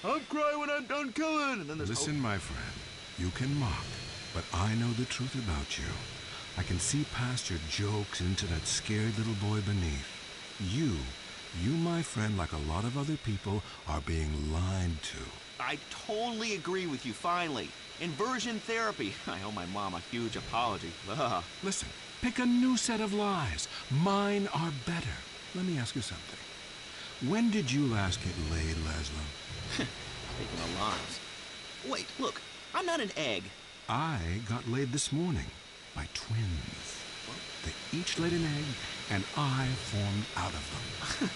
I'm crying when I'm done killing. And then there's Listen, my friend, you can mock, but I know the truth about you. I can see past your jokes into that scared little boy beneath. You, my friend, like a lot of other people, are being lied to. I totally agree with you, finally. Inversion therapy. I owe my mom a huge apology. Ugh. Listen, pick a new set of lies. Mine are better. Let me ask you something. When did you last get laid, Laszlo? Speaking of lies. Wait, look, I'm not an egg. I got laid this morning by twins. They each laid an egg, and I formed out of them.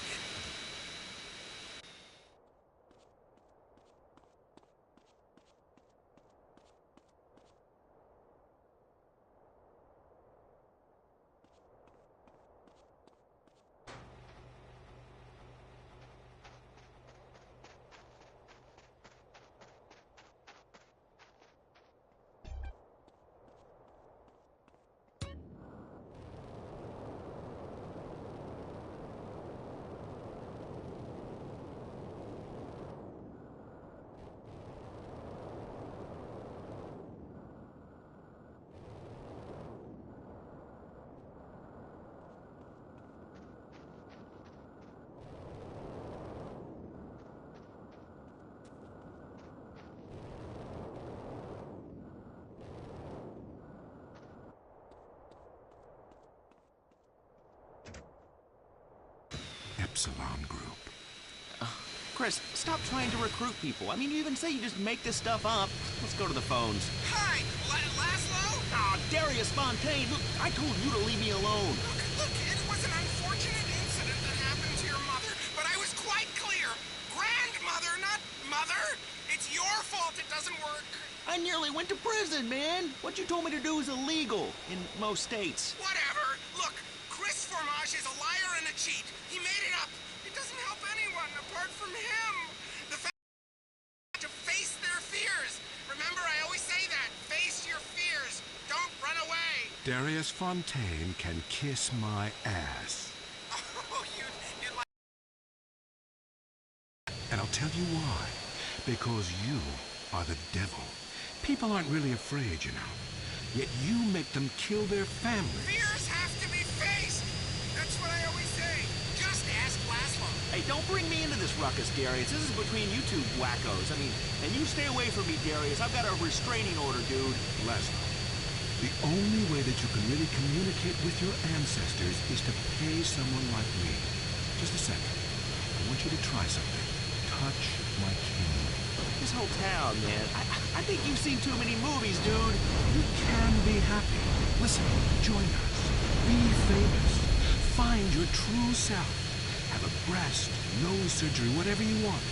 Epsilon Group. Chris, stop trying to recruit people. I mean, you even say you just make this stuff up. Let's go to the phones. Hi, Laszlo? Ah, Darius Fontaine, look, I told you to leave me alone. Look, it was an unfortunate incident that happened to your mother, but I was quite clear. Grandmother, not mother. It's your fault it doesn't work. I nearly went to prison, man. What you told me to do is illegal in most states. Whatever. Look, Chris Formage is a liar and a cheat. He made it up. It doesn't help anyone apart from him. The fact to face their fears. Remember, I always say that. Face your fears. Don't run away. Darius Fontaine can kiss my ass. Oh, you'd like... And I'll tell you why. Because you are the devil. People aren't really afraid, you know. Yet you make them kill their families. Fears have to be faced. That's what I always say. Just ask Laszlo. Hey, don't bring me into this ruckus, Darius. This is between you two wackos. I mean, and you stay away from me, Darius. I've got a restraining order, dude. Laszlo, the only way that you can really communicate with your ancestors is to pay someone like me. Just a second. I want you to try something. Touch my king. This whole town, man. I think you've seen too many movies, dude. You can be happy. Listen, join us. Be famous. Find your true self. Have a breast, nose surgery, whatever you want.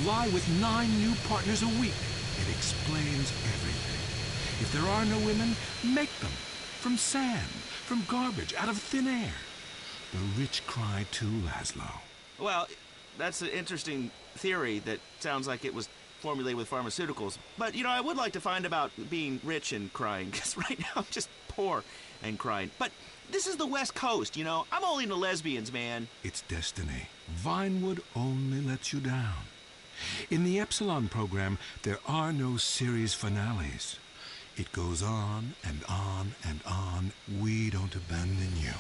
Lie with 9 new partners a week. It explains everything. If there are no women, make them. From sand, from garbage, out of thin air. The rich cry too, Laszlo. Well, that's an interesting theory that sounds like it was formulated with pharmaceuticals. But, you know, I would like to find about being rich and crying, because right now I'm just poor and crying. But this is the West Coast, you know? I'm only into lesbians, man. It's destiny. Vinewood only lets you down. In the Epsilon program, there are no series finales. It goes on and on and on. We don't abandon you.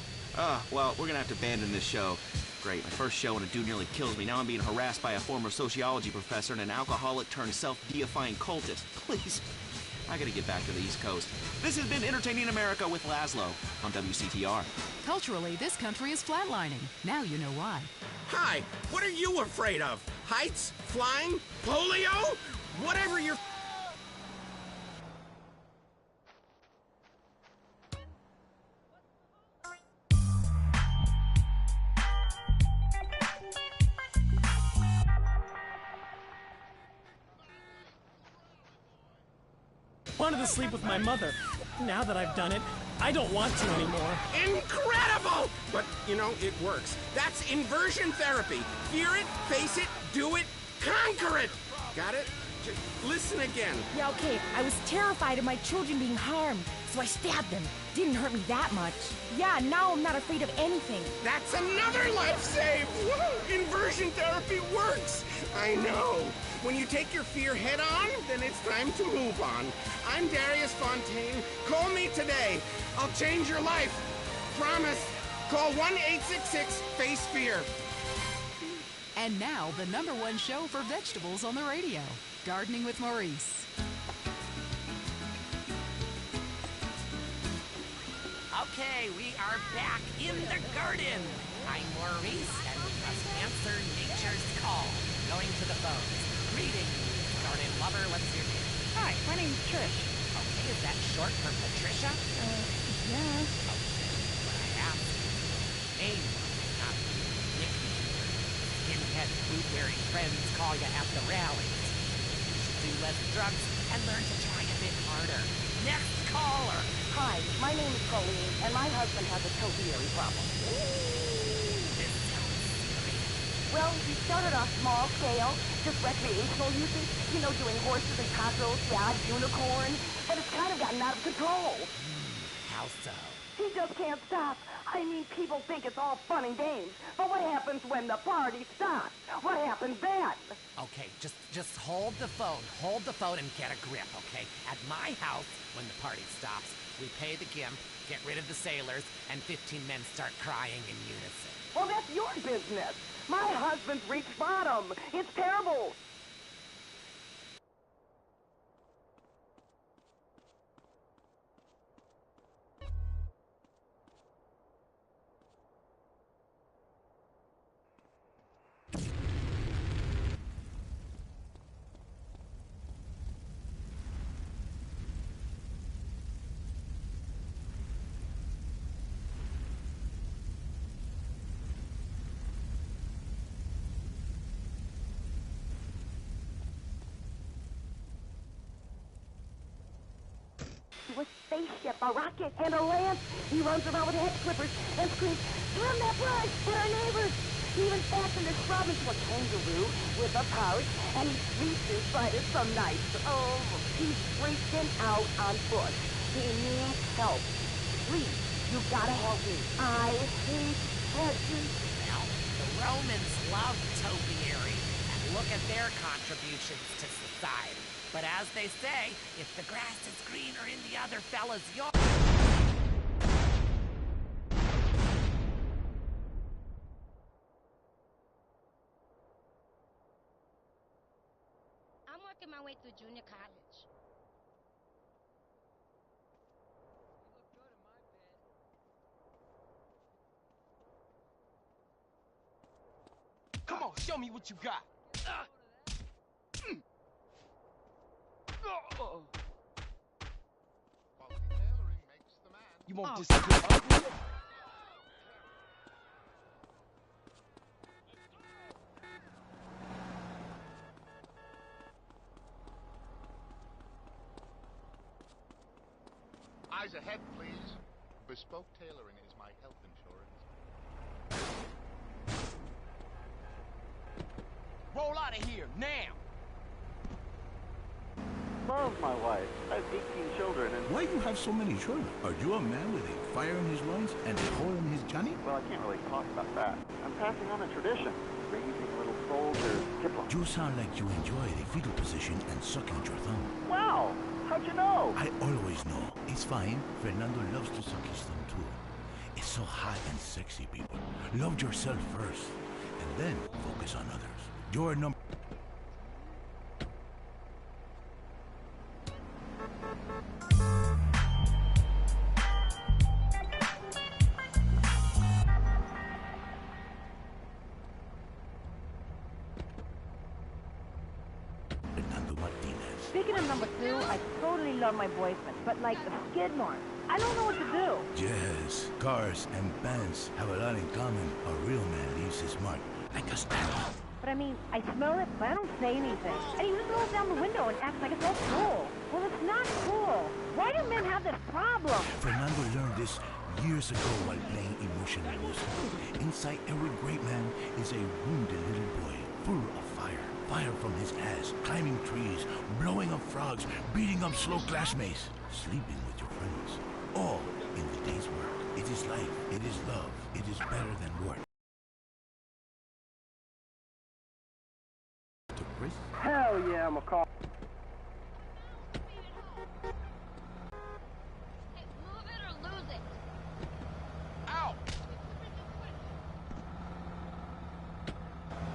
Well, we're gonna have to abandon this show. Great, my first show and a dude nearly kills me. Now I'm being harassed by a former sociology professor and an alcoholic turned self-deifying cultist. Please, I gotta get back to the East Coast. This has been Entertaining America with Laszlo on WCTR. Culturally, this country is flatlining. Now you know why. Hi, what are you afraid of? Heights? Flying? Polio? Whatever you're... Wanted to sleep with my mother. Now that I've done it, I don't want to anymore. Incredible! But, you know, it works. That's inversion therapy. Fear it, face it, do it, conquer it! Got it? Just listen again. Yeah, okay. I was terrified of my children being harmed, so I stabbed them. Didn't hurt me that much. Yeah, now I'm not afraid of anything. That's another life saved! Woo! Inversion therapy works! I know. When you take your fear head on, then it's time to move on. I'm Darius Fontaine. Call me today. I'll change your life. Promise. Call 1-866-FACE-FEAR. And now, the #1 show for vegetables on the radio, Gardening with Maurice. Okay, we are back in the garden. I'm Maurice, and we must answer nature's call. Going to the phones. Greetings, garden lover. What's your name? Hi, my name's Trish. Okay, is that short for Patricia? Yeah. Okay, what I asked. Name, not nickname. Skinhead boot-wearing friends call you at the rallies. You should do less drugs and learn to try a bit harder. Next caller. Hi, my name is Colleen, and my husband has a topiary problem. This sounds serious. Well, he started off small scale, just recreational usage, you know, doing horses and cockroaches, yeah, unicorn, but it's kind of gotten out of control. How so? He just can't stop. I mean, people think it's all fun and games, but what happens when the party stops? What happens then? Okay, just hold the phone. Hold the phone and get a grip, okay? At my house, when the party stops, we pay the gimp, get rid of the sailors, and 15 men start crying in unison. Well, that's your business. My husband's reached bottom. It's terrible. A spaceship, a rocket, and a lance. He runs around with head clippers and screams, "Trim that brush! Hit our neighbors!" He even fastened a scrub into a kangaroo with a pouch, and he sleeps inside it some nights. Oh, he's freaking out on foot. He needs help. Please, you've got to help me. I hate hedges. Well, the Romans loved topiary, and look at their contributions to society. But as they say, if the grass is greener in the other fella's yard... I'm working my way through junior college. You look good in my bed. Come on, show me what you got. You won't disappear. Eyes ahead, please. Bespoke tailoring is my health insurance. Roll out of here, now! Love my wife. I have 18 children and... Why you have so many children? Are you a man with a fire in his lungs and a hole in his johnny? Well, I can't really talk about that. I'm passing on a tradition. Raising little soldiers. Diplo. You sound like you enjoy the fetal position and sucking your thumb. Wow! How'd you know? I always know. It's fine. Fernando loves to suck his thumb too. It's so hot and sexy, people. Love yourself first, and then focus on others. You're number... Speaking of number 2, I totally love my boyfriend, but like the skid mark, I don't know what to do. Yes, cars and bands have a lot in common. A real man leaves his mark like a stamp. But I mean, I smell it, but I don't say anything. And he just rolls down the window and acts like it's all cool. Well, it's not cool. Why do men have this problem? Fernando learned this years ago while playing emotional music. Inside every great man is a wounded little boy, full of fire, fire from his ass, climbing trees, blowing up frogs, beating up slow classmates, sleeping with your friends. All in the day's work. It is life. It is love. It is better than work. To Chris? Hell yeah, McCall. Hey, move it or lose it. Ow!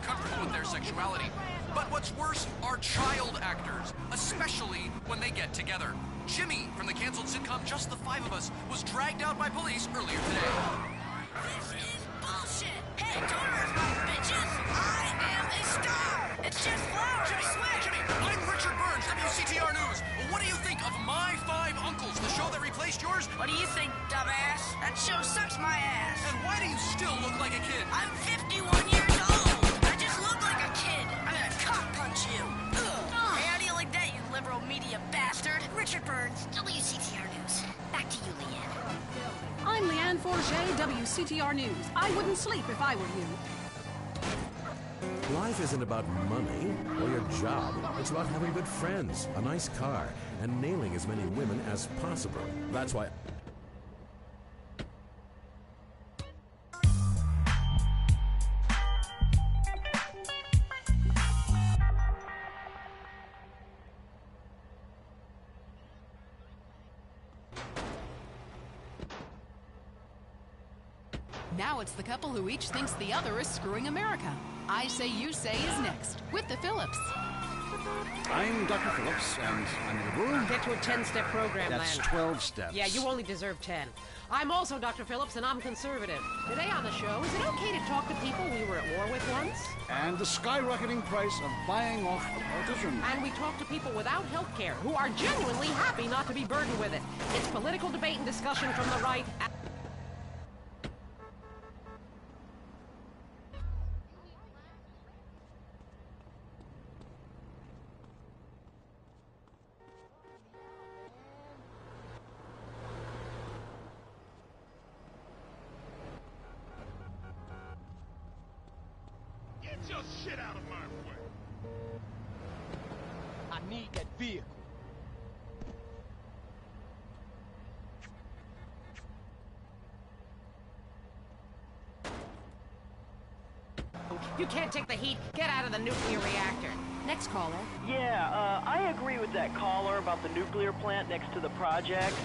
Comfortable with their sexuality. But what's worse are child actors, especially when they get together. Jimmy from the canceled sitcom Just the Five of Us was dragged out by police earlier today. This is bullshit! Hey, doors, bitches! I am a star! It's just flowers, I swear! Jimmy, I'm Richard Burns, WCTR News. What do you think of My Five Uncles, the show that replaced yours? What do you think, dumbass? That show sucks my ass. And why do you still look like a kid? I'm 51 years old. I just look like a kid. I'm gonna cock punch you. Hey, how do you like that, you liberal media bastard? Richard Burns, WCTR News. Back to you, Leanne. I'm Leanne Forget, WCTR News. I wouldn't sleep if I were you. Life isn't about money or your job. It's about having good friends, a nice car, and nailing as many women as possible. That's why... Now it's the couple who each thinks the other is screwing America. I Say You Say is next, with the Phillips. I'm Dr. Phillips, and I'm in the room. Get to a 10-step program, That's Len. 12 steps. Yeah, you only deserve 10. I'm also Dr. Phillips, and I'm conservative. Today on the show, is it okay to talk to people we were at war with once? And the skyrocketing price of buying off a politician. And we talk to people without health care who are genuinely happy not to be burdened with it. It's political debate and discussion from the right. Get your shit out of my way. I need that vehicle. You can't take the heat. Get out of the nuclear reactor. Next caller. Yeah, I agree with that caller about the nuclear plant next to the project.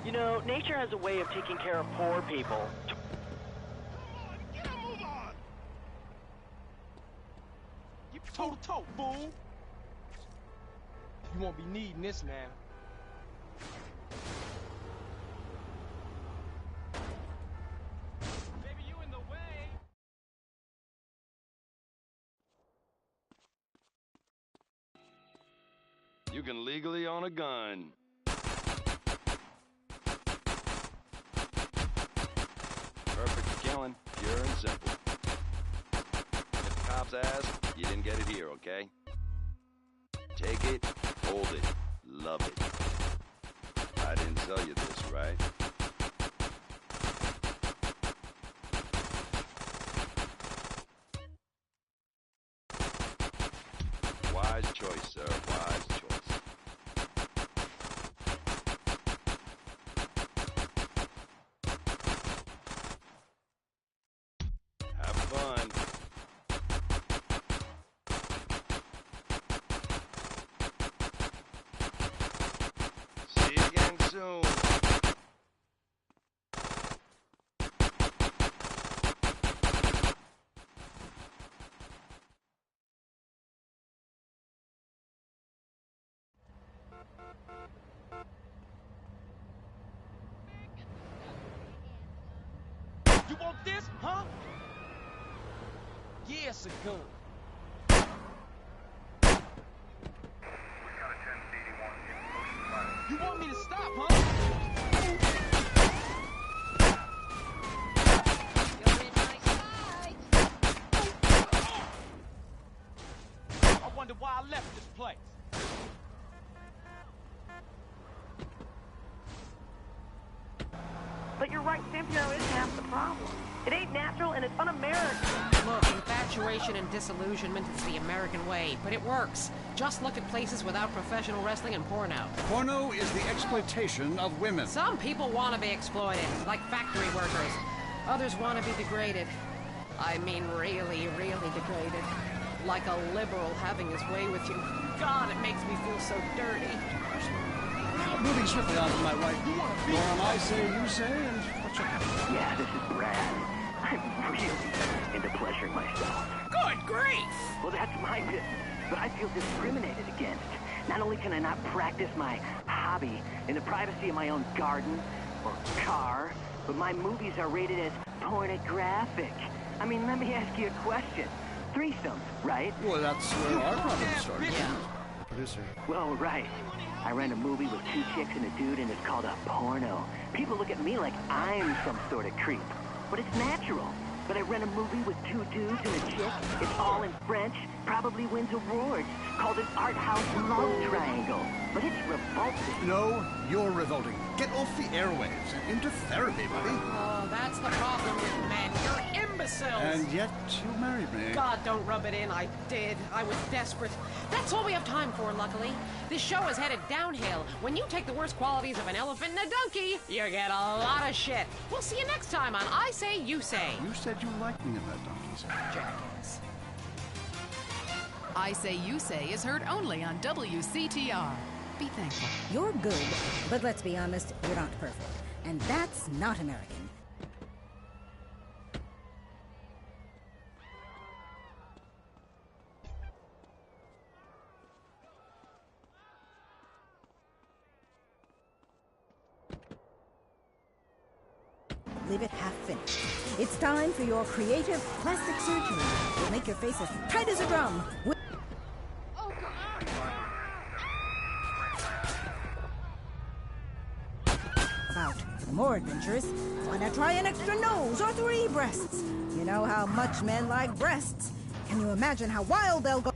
You know, nature has a way of taking care of poor people. Get a move on! You toe-to-toe, fool! You won't be needing this, man. Baby, you in the way! You can legally own a gun. Perfect for killing, pure and simple. If the cops ask, you didn't get it here, okay? Take it, hold it, love it. I didn't sell you this, right? Wise choice, sir, wise choice. Have fun. See you again soon. You want this, huh? Yeah, it's a gun. You want me to stop, huh? I wonder why I left this place. But you're right, Cynthia is half the problem. It ain't natural and it's un-American. Look, infatuation and disillusionment is the American way, but it works. Just look at places without professional wrestling and porno. Porno is the exploitation of women. Some people want to be exploited, like factory workers. Others want to be degraded. I mean really, really degraded. Like a liberal having his way with you. God, it makes me feel so dirty. Moving swiftly on to my right. Forum I say, you say, and what's your habit? Yeah, this is Brad. I'm really into pleasuring myself. Good grief! Well, that's my business, but I feel discriminated against. Not only can I not practice my hobby in the privacy of my own garden or car, but my movies are rated as pornographic. I mean, let me ask you a question. Threesomes, right? Well, that's where our problem started. Yeah. The producer. Well, right. I ran a movie with 2 chicks and a dude, and it's called a porno. People look at me like I'm some sort of creep. But it's natural. But I ran a movie with 2 dudes and a chick. It's all in French. Probably wins awards. Called an art house love triangle. But it's revolting. No, you're revolting. Get off the airwaves and into therapy, buddy. Oh, that's the problem with men. You're imbeciles. And yet you married me. God, don't rub it in. I did. I was desperate. That's all we have time for, luckily. This show is headed downhill. When you take the worst qualities of an elephant and a donkey, you get a lot of shit. We'll see you next time on I Say, You Say. You said you liked me in that donkey's head. Jackass. I Say You Say is heard only on WCTR. Be thankful. You're good, but let's be honest, you're not perfect. And that's not American. Leave it half finished. It's time for your creative plastic surgery. It'll make your face as tight as a drum. About more adventurous, why not try an extra nose or 3 breasts? You know how much men like breasts. Can you imagine how wild they'll go?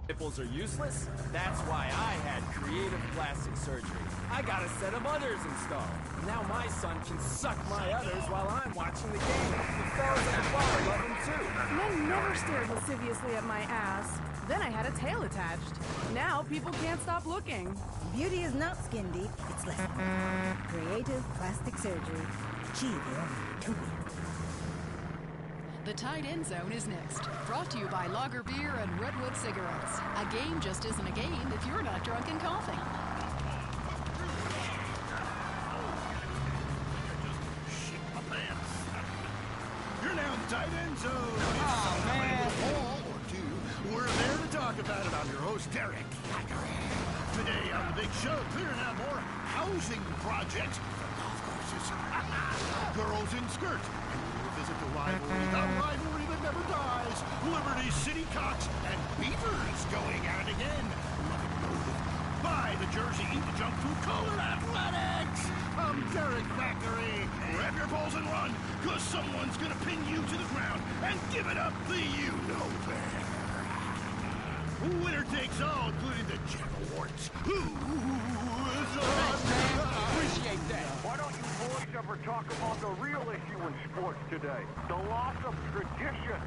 Nipples are useless? That's why I had creative plastic surgery. I got a set of udders installed. Now my son can suck my udders while I'm watching the game. The fellas at the bar love him too. Men never stared lasciviously at my ass. Then I had a tail attached. Now people can't stop looking. Beauty is not skin deep, it's less. Creative plastic surgery. Achieve your utopia. The Tight End Zone is next. Brought to you by Lager Beer and Redwood Cigarettes. A game just isn't a game if you're not drunk and coughing. Shit my pants. You're now in the Tight End Zone. Oh, man. Ball or 2. We're there to talk about it. I'm your host, Derek. Today on the big show, clearing out more housing projects for golf courses. Girls in skirts. Visit the rivalry that never dies. Liberty City Cox and Beavers going at it again. Buy the jersey, eat the junk food, call it athletics. I'm Derek Thackeray. Grab your balls and run, cause someone's gonna pin you to the ground and give it up the you-know-bear. Winner takes all, including the Jack Awards. Appreciate that. Why don't you boys ever talk about the real issue in sports today? The loss of tradition.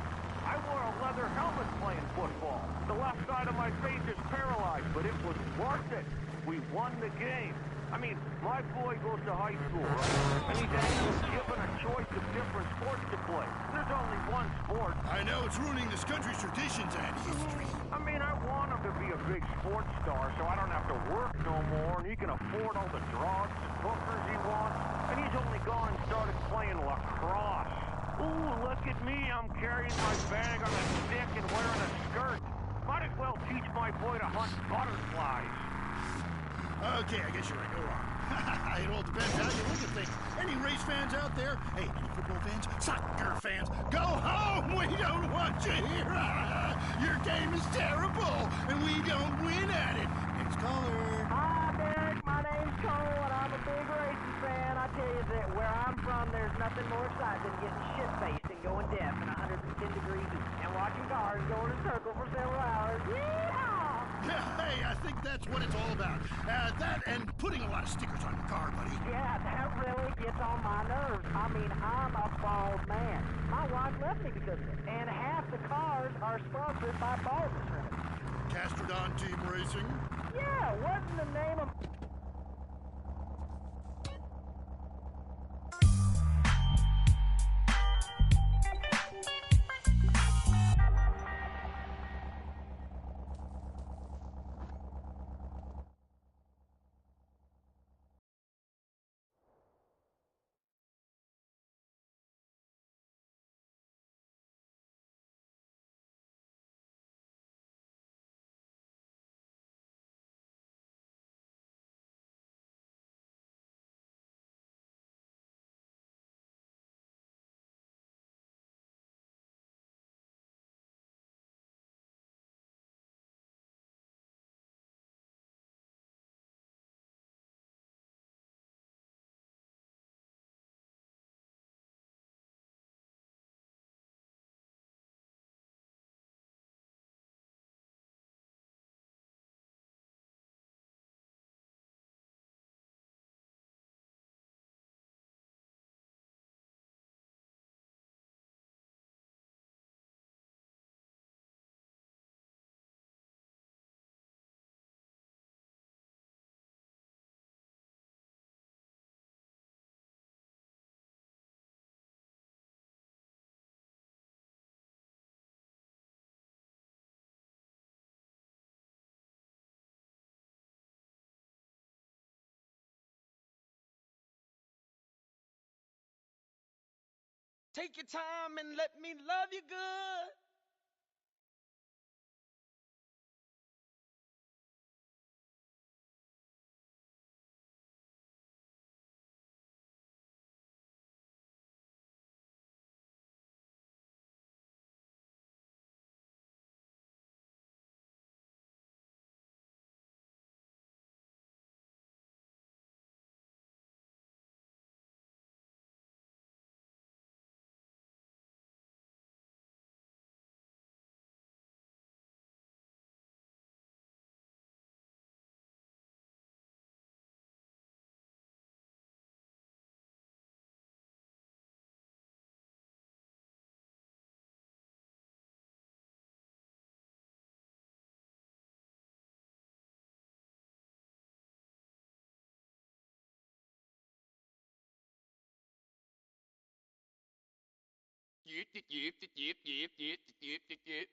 I wore a leather helmet playing football. The left side of my face is paralyzed, but it was worth it. We won the game. I mean, my boy goes to high school, right? And he's actually given a choice of different sports to play. There's only one sport. I know it's ruining this country's traditions and history. I mean, I want him to be a big sports star so I don't have to work no more and he can afford all the drugs and hookers he wants. And he's only gone and started playing lacrosse. Ooh, look at me. I'm carrying my bag on a stick and wearing a skirt. Might as well teach my boy to hunt butterflies. Okay, I guess you're right. Go on. It all depends how you look at things. Any race fans out there? Hey, any football fans? Soccer fans? Go home! We don't want you here! Your game is terrible, and we don't win at it. Next caller. Hi, Derek. My name's Cole, and I'm a big racing fan. I tell you that where I'm from, there's nothing more exciting than getting shit-faced and going deaf in 110 degrees and watching cars go in a circle for several hours. That's what it's all about. That and putting a lot of stickers on your car, buddy. Yeah, that really gets on my nerves. I mean, I'm a bald man. My wife left me because of it. And half the cars are sponsored by baldness remedies. Castrodon Team Racing? Yeah, wasn't the name of... Take your time and let me love you good. Yep, yep, yep, yep, yep, yep, yep, yep, yep.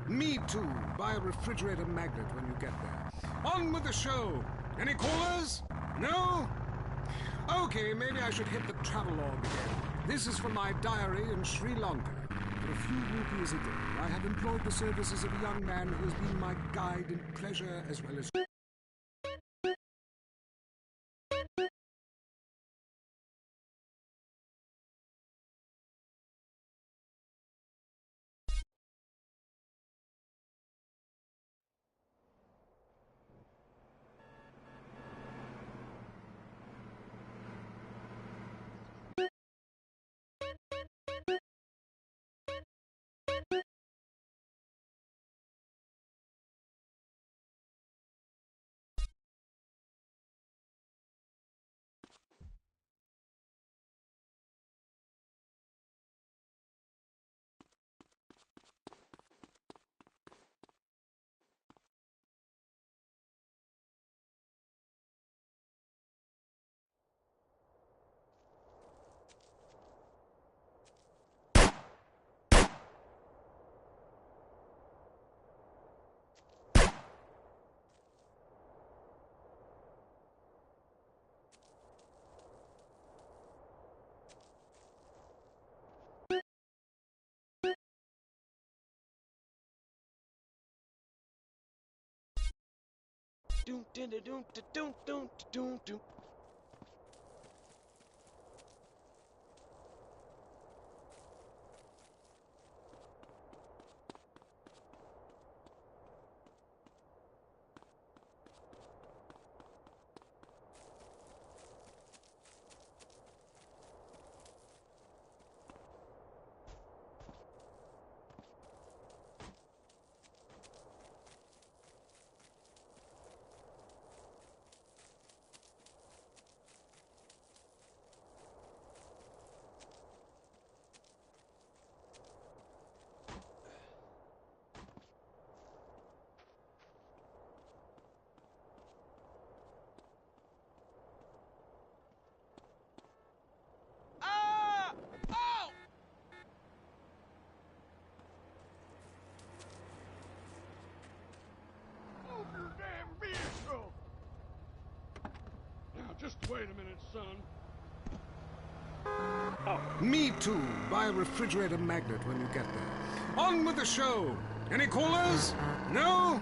Me too. Buy a refrigerator magnet when you get there. On with the show. Any callers? No? Okay, maybe I should hit the travelogue again. This is from my diary in Sri Lanka. For a few rupees a day, I have employed the services of a young man who has been my guide in pleasure as well as... Doom, doom, doom, doom, doom, doom, doom. Just wait a minute, son. Oh, me too. Buy a refrigerator magnet when you get there. On with the show. Any callers? No?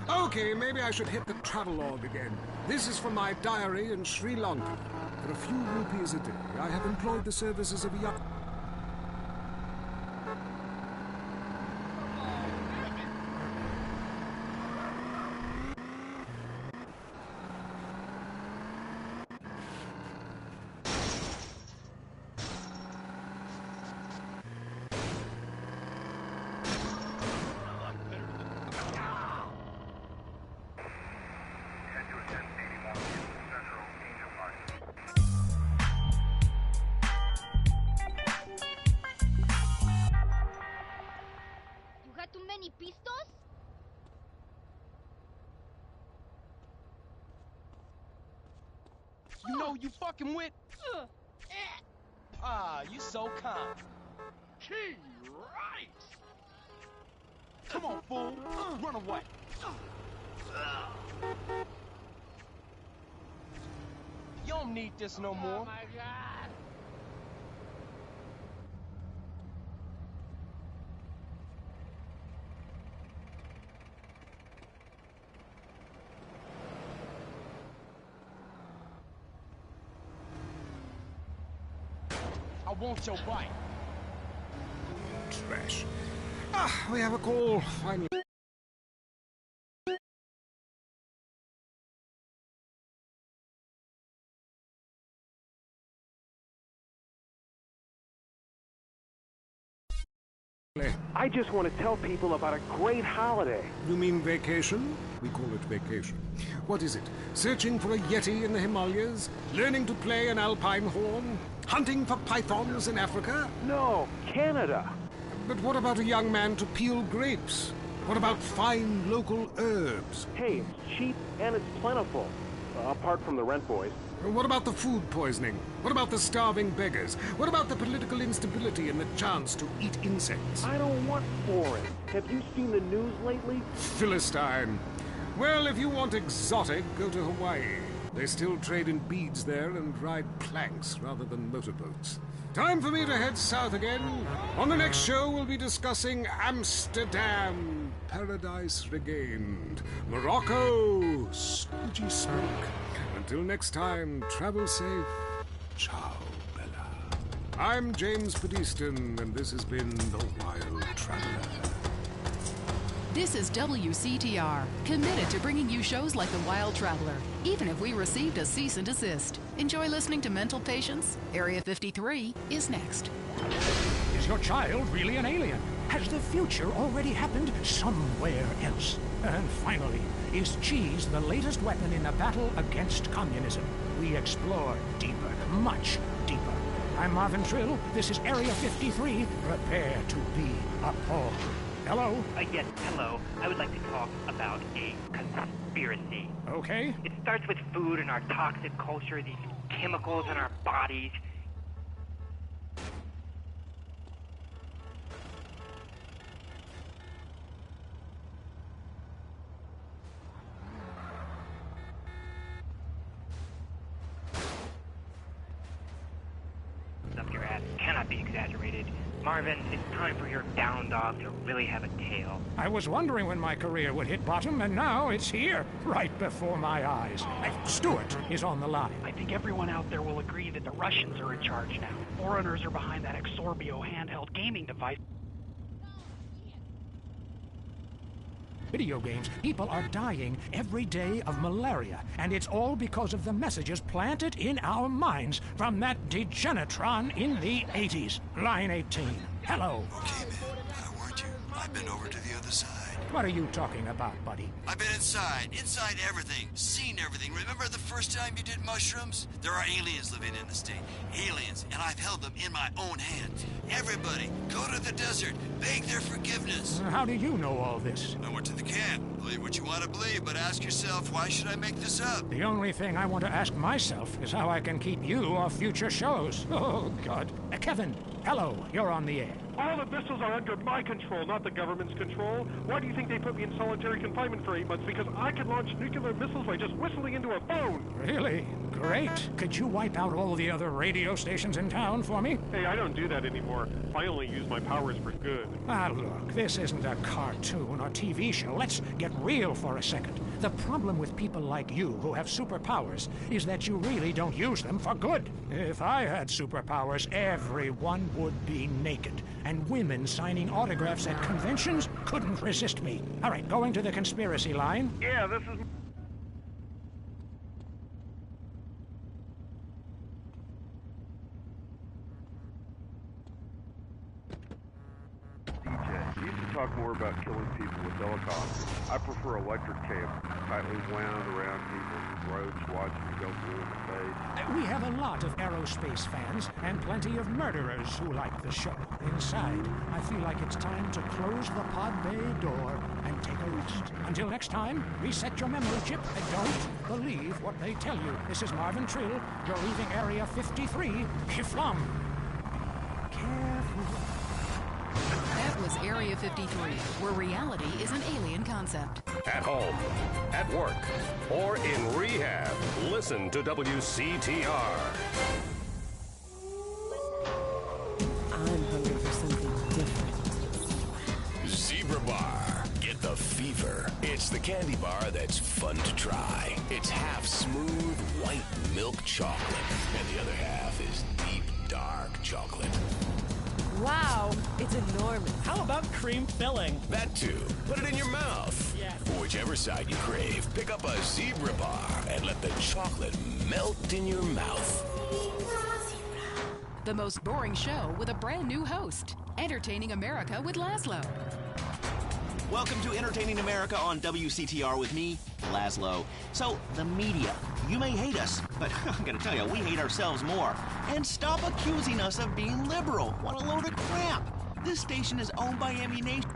Okay, maybe I should hit the travelogue again. This is from my diary in Sri Lanka. For a few rupees a day, I have employed the services of a young... Too many pistos? You know you fucking with? Ah, you so calm. Gee, right. Come on, fool. Run away. You don't need this no more. Oh my god. I want your bike. Trash. Ah, we have a call, finally. I just want to tell people about a great holiday. You mean vacation? We call it vacation. What is it? Searching for a yeti in the Himalayas? Learning to play an alpine horn? Hunting for pythons in Africa? No, Canada. But what about a young man to peel grapes? What about fine local herbs? Hey, it's cheap and it's plentiful. Apart from the rent boys. What about the food poisoning? What about the starving beggars? What about the political instability and the chance to eat insects? I don't want foreign. Have you seen the news lately? Philistine. Well, if you want exotic, go to Hawaii. They still trade in beads there and ride planks rather than motorboats. Time for me to head south again. On the next show, we'll be discussing Amsterdam, Paradise Regained, Morocco, Scoogee Smoke. Until next time, travel safe. Ciao, Bella. I'm James Pedeston, and this has been The Wild Traveler. This is WCTR, committed to bringing you shows like The Wild Traveler, even if we received a cease and desist. Enjoy listening to Mental Patients. Area 53 is next. Is your child really an alien? Has the future already happened somewhere else? And finally, is cheese the latest weapon in the battle against communism? We explore deeper, much deeper. I'm Marvin Trill. This is Area 53. Prepare to be appalled. Hello? Yes, hello. I would like to talk about a conspiracy. Okay. It starts with food and our toxic culture, these chemicals in our bodies. Up your ass cannot be exaggerated. Marvin, it's time for your down dog to really have a tail. I was wondering when my career would hit bottom, and now it's here, right before my eyes. Stuart is on the line. I think everyone out there will agree that the Russians are in charge now. Foreigners are behind that Exorbio handheld gaming device. Video games, people are dying every day of malaria, and it's all because of the messages planted in our minds from that degenitron in the 80s. Line 18. Hello. Okay, man. I warned you. I've been over to the other side. What are you talking about, buddy? I've been inside everything, seen everything. Remember the first time you did mushrooms? There are aliens living in the state. Aliens, and I've held them in my own hand. Everybody, go to the desert, beg their forgiveness. How do you know all this? I went to the camp. Believe what you want to believe, but ask yourself, why should I make this up? The only thing I want to ask myself is how I can keep you off future shows. Oh, God. Kevin, hello. You're on the air. All the missiles are under my control, not the government's control. Why do you think they put me in solitary confinement for 8 months? Because I can launch nuclear missiles by just whistling into a phone. Really? Great. Could you wipe out all the other radio stations in town for me? Hey, I don't do that anymore. I only use my powers for good. Ah, look, this isn't a cartoon or TV show. Let's get real for a second. The problem with people like you who have superpowers is that you really don't use them for good. If I had superpowers, everyone would be naked. And women signing autographs at conventions couldn't resist me. All right, going to the conspiracy line. Yeah, this is... DJ, you used to talk more about killing people with helicopters. I prefer electric cables, tightly wound around people's throats, watching them go blue in the face. We have a lot of aerospace fans and plenty of murderers who like the show. Inside, I feel like it's time to close the pod bay door and take a rest. Until next time, reset your memory chip and don't believe what they tell you. This is Marvin Trill. You're leaving Area 53. Kiflam. Careful. That was Area 53, where reality is an alien concept. At home, at work, or in rehab, listen to WCTR. I'm hungry for something different. Zebra Bar. Get the fever. It's the candy bar that's fun to try. It's half smooth white milk chocolate, and the other half is deep dark chocolate. Wow, it's enormous. How about cream filling? That too. Put it in your mouth. Yes. For whichever side you crave, pick up a Zebra Bar and let the chocolate melt in your mouth. The most boring show with a brand new host. Entertaining America with Laszlo. Welcome to Entertaining America on WCTR with me, Laszlo. So, the media. You may hate us, but I'm gonna tell you, we hate ourselves more. And stop accusing us of being liberal. What a load of crap. This station is owned by Ammunition.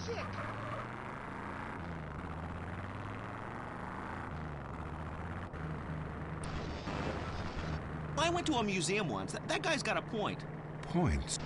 sick. I went to a museum once. That guy's got a point. Points?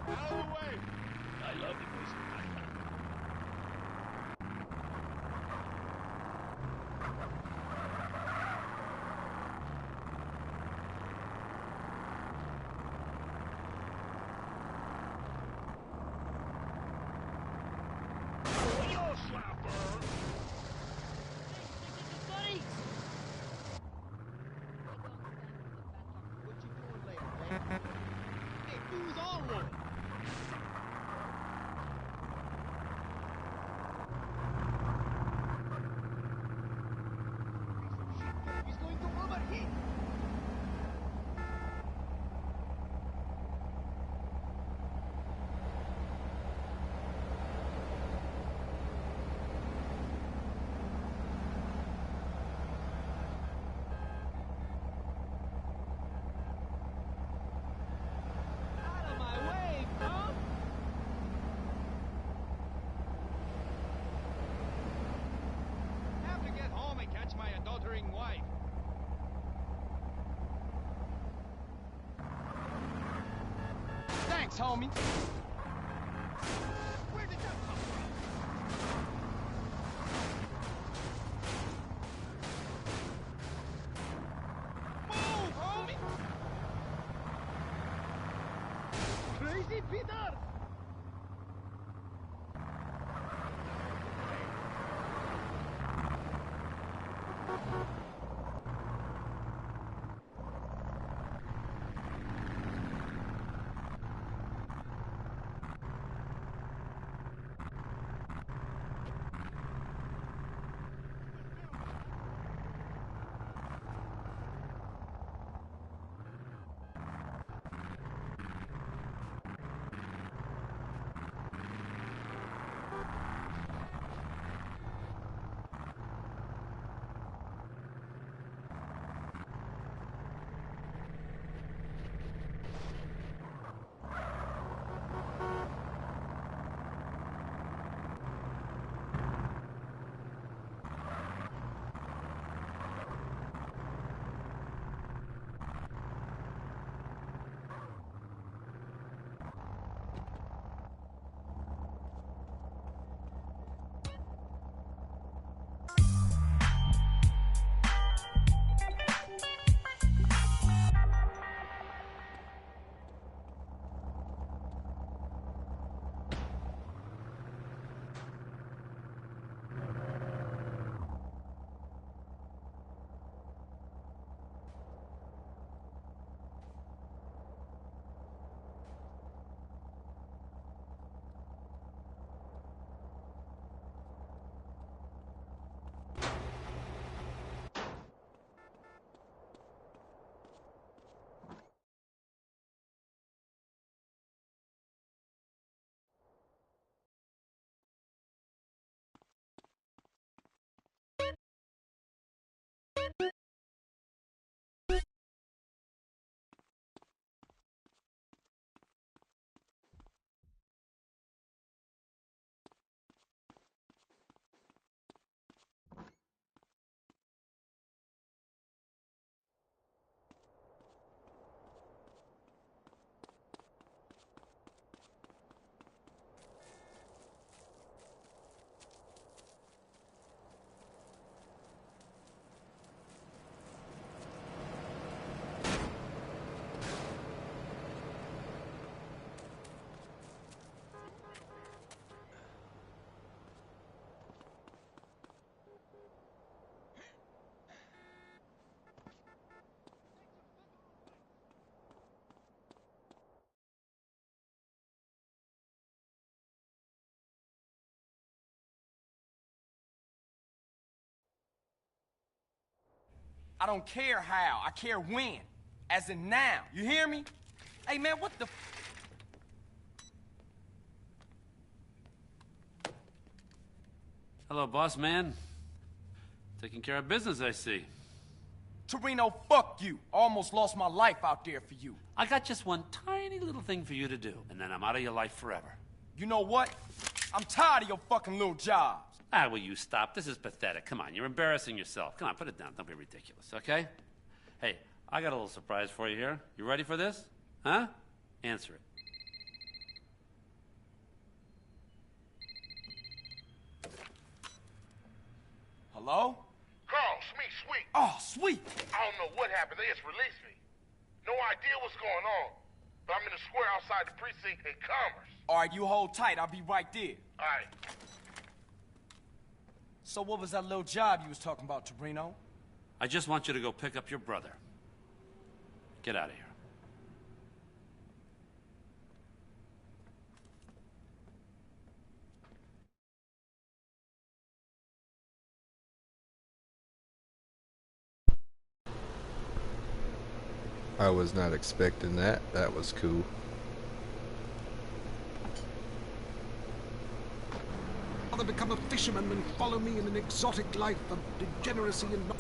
Out of the way! I love the voice. Hey, who's all one? He's going to overheat. Out of my way, bro! Have to get home and catch my adultering wife. Thanks, homie. Where did that come from? Move, homie! Crazy Peter! I don't care how. I care when. As in now. You hear me? Hey, man, what the... Hello, boss man. Taking care of business, I see. Torino, fuck you. Almost lost my life out there for you. I got just one tiny little thing for you to do, and then I'm out of your life forever. You know what? I'm tired of your fucking little jobs. Ah, will you stop? This is pathetic. Come on, you're embarrassing yourself. Come on, put it down. Don't be ridiculous, okay? Hey, I got a little surprise for you here. You ready for this? Huh? Answer it. Hello? Carl, Sweet. Oh, Sweet. I don't know what happened. They just released me. No idea what's going on. But I'm in the square outside the precinct in Commerce. All right, you hold tight. I'll be right there. All right. So what was that little job you was talking about, Torino? I just want you to go pick up your brother. Get out of here. I was not expecting that. That was cool. Rather become a fisherman than follow me in an exotic life of degeneracy and...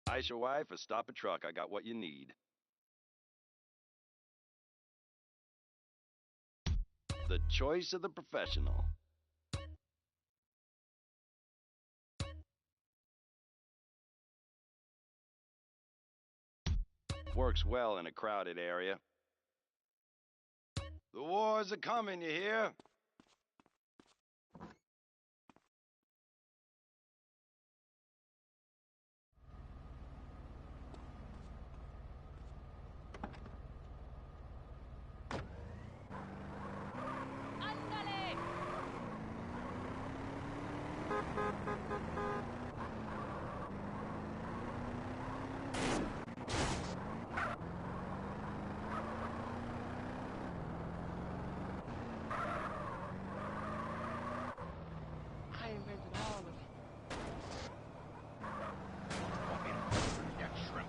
Ice your wife or stop a truck. I got what you need. The choice of the professional. Works well in a crowded area. The wars are coming, you hear? I invented all of it. That shrimp.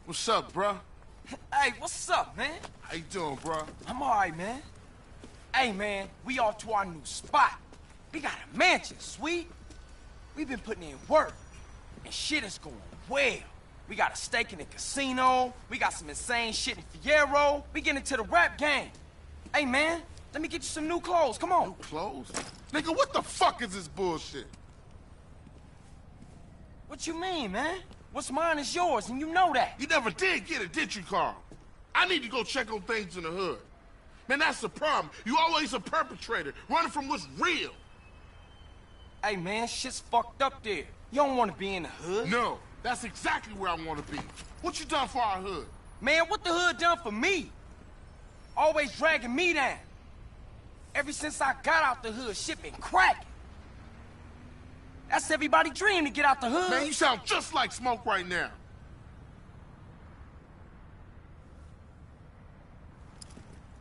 What's up, bruh? Hey, what's up, man? How you doing, bruh? I'm all right, man. Hey, man, we off to our new spot. We got a mansion, Sweet. We've been putting in work, and shit is going well. We got a stake in the casino. We got some insane shit in Fierro. We getting into the rap game. Hey, man, let me get you some new clothes. Come on. New clothes? Nigga, what the fuck is this bullshit? What you mean, man? What's mine is yours, and you know that. You never did get it, did you, Carl? I need to go check on things in the hood. Man, that's the problem. You always a perpetrator, running from what's real. Hey, man, shit's fucked up there. You don't want to be in the hood. No, that's exactly where I want to be. What you done for our hood? Man, what the hood done for me? Always dragging me down. Ever since I got out the hood, shit been cracking. That's everybody's dream to get out the hood. Man, you sound just like Smoke right now.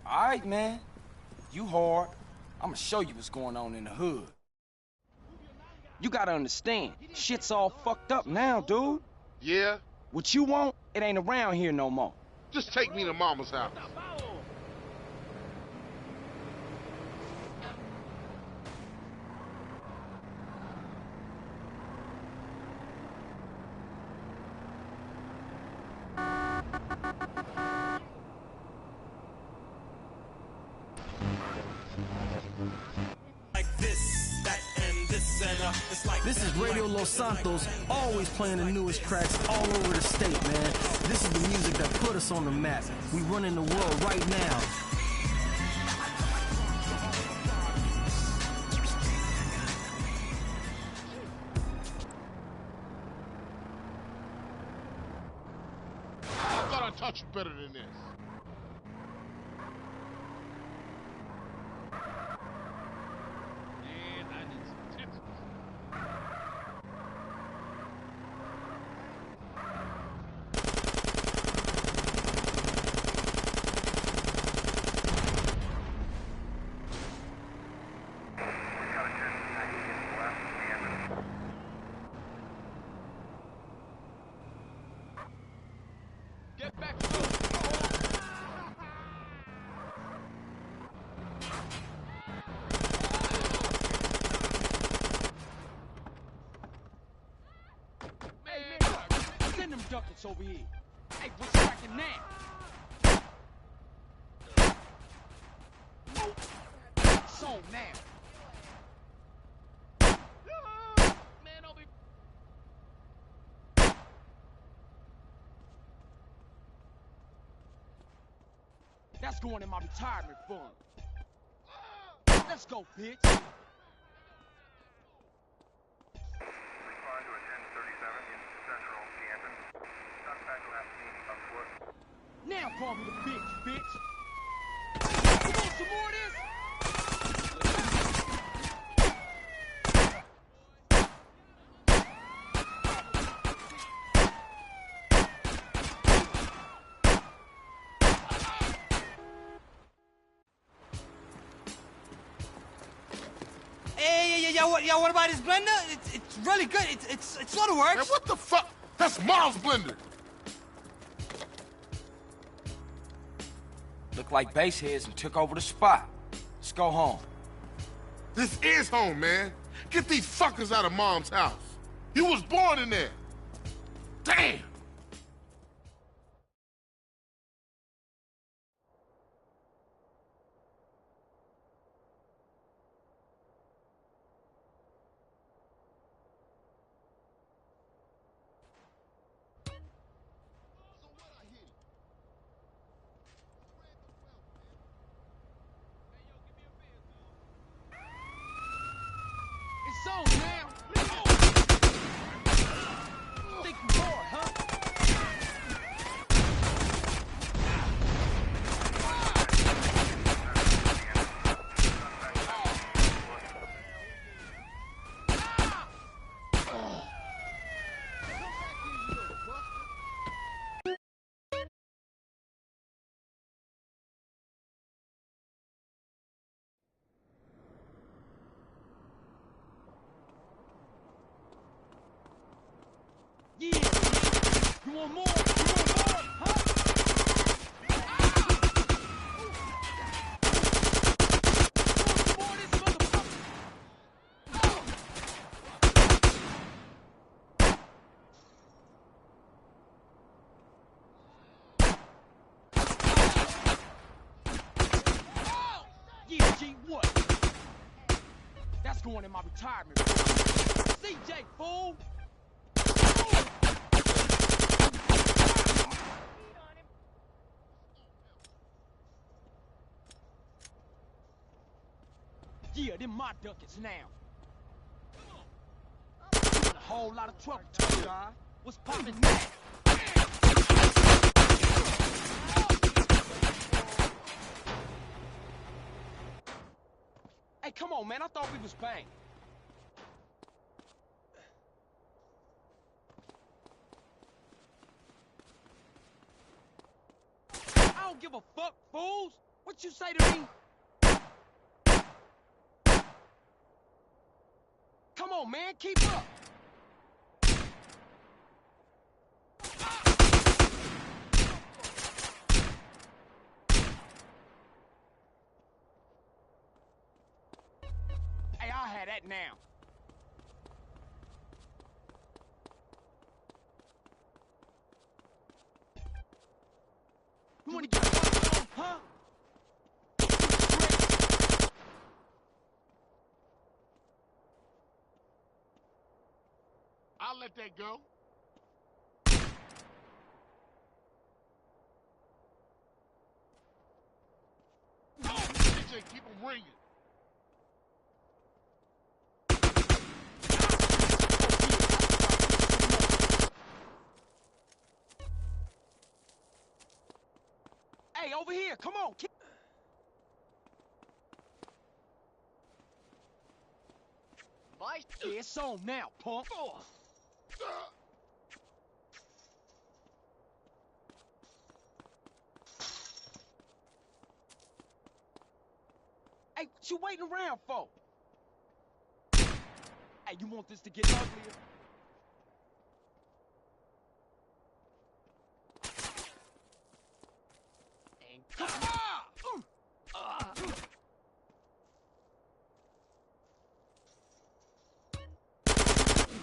All right, man. You hard. I'ma show you what's going on in the hood. You gotta understand, shit's all fucked up now, dude. Yeah? What you want, it ain't around here no more. Just take me to Mama's house. This is Radio Los Santos, always playing the newest tracks all over the state, man. This is the music that put us on the map. We running the world right now. I thought I taught you better than this. Man, I need some tips. Get back to Send them ducats over here. Hey, what's cracking now? It's on now. Man, don't be... That's going in my retirement fund. Let's go, bitch. Respond to a 1037 in Central Canton. Suspect last seen on foot. Now call me the bitch. You want some more of this? Yo, what about his blender? It's really good. It sort of works. Man, what the fuck? That's Mom's blender. Look like base heads and took over the spot. Let's go home. This is home, man. Get these fuckers out of Mom's house. You was born in there. Damn. It's on now. Think more, huh? Yeah, you want more? Huh? Yeah, G, what? That's going in my retirement. CJ, fool! Yeah, them my ducats now. A whole lot of trouble, tough guy. What's poppin' now? Hey, come on, man. I thought we was bang. I don't give a fuck, fools. What you say to me? on, man. Keep up. Hey, I'll have that now. You wanna get fucked on, huh? I'll let that go. Oh, DJ, keep them ringing. Hey, over here, come on. Vice, yeah, it's on now, punk. Hey, what you waiting around for? Hey, you want this to get uglier? And come on!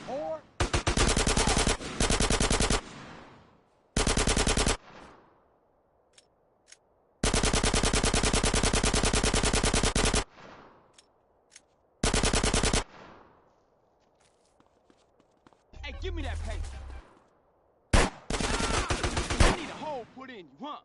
Whore! Hey, give me that paper. I need a hole put in you, huh?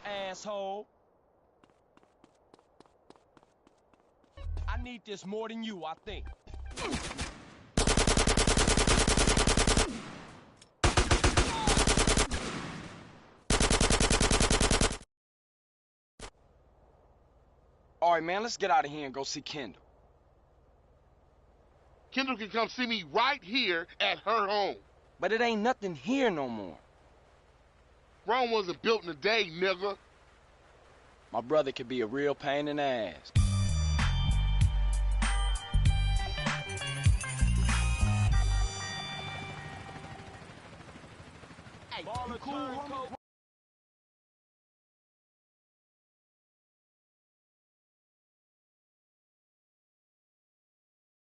Asshole. I need this more than you, I think. All right, man, let's get out of here and go see Kendall. Kendall can come see me right here at her home. But it ain't nothing here no more. Rome wasn't built in a day, nigga. My brother could be a real pain in the ass. Hey, you cool, homie?